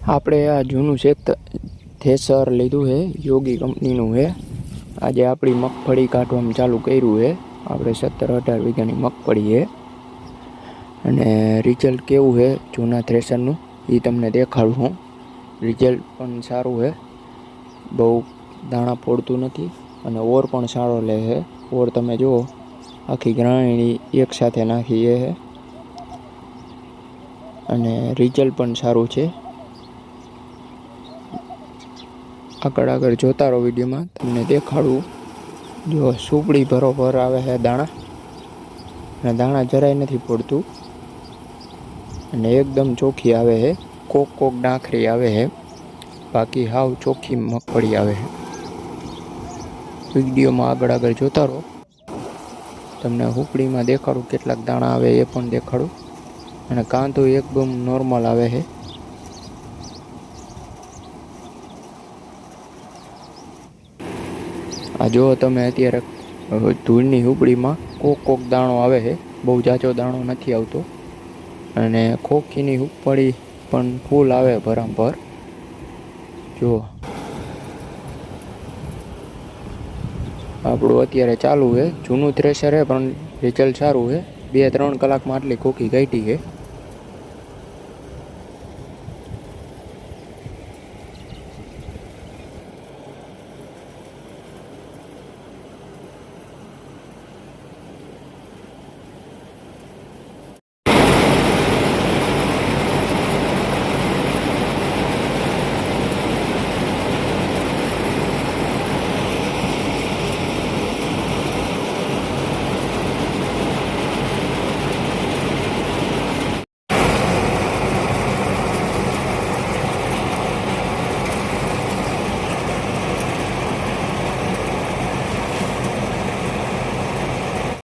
આપણે આ જૂનું થ્રેસર લીધું છે, યોગી કંપનીનું છે. આજે આપણી મગફળી કાઢવાનું ચાલુ કર્યું છે. આપણે 17-18 વીઘાની મગફળી છે અને રિઝલ્ટ કેવું છે જૂના થ્રેસરનું એ તમને દેખાડું હું. રિઝલ્ટ પણ સારું છે, બહુ દાણા ફોડતું નથી અને ઓર પણ સારો લે છે. ઓર તમે જુઓ, આખી ગ્રાણી એકસાથે નાખી છે અને રિઝલ્ટ પણ સારું છે. આગળ જોતા રહો, વિડીયોમાં તમને દેખાડું. જો સુપડી બરોબર આવે છે દાણા, અને દાણા જરાય નથી પડતું અને એકદમ ચોખ્ખી આવે છે. કોક ડાંખરી આવે છે, બાકી હાવ ચોખ્ખી મગફળી આવે છે. વિડીયોમાં આગળ જોતા રહો, તમને હુપડીમાં દેખાડું કેટલાક દાણા આવે એ પણ દેખાડું. અને કાંતો એકદમ નોર્મલ આવે છે. આ જો તમે અત્યારે ધૂળની હુપડીમાં કોક દાણો આવે છે, બહુ જાજો દાણો નથી આવતો. અને ખોખીની હુપડી પણ ફૂલ આવે ભરામભર. જુઓ, આપણું અત્યારે ચાલુ છે. જૂનું થ્રેસર છે પણ રિઝલ્ટ સારું છે. 2-3 કલાકમાં આટલી ખોખી કાઢી છે.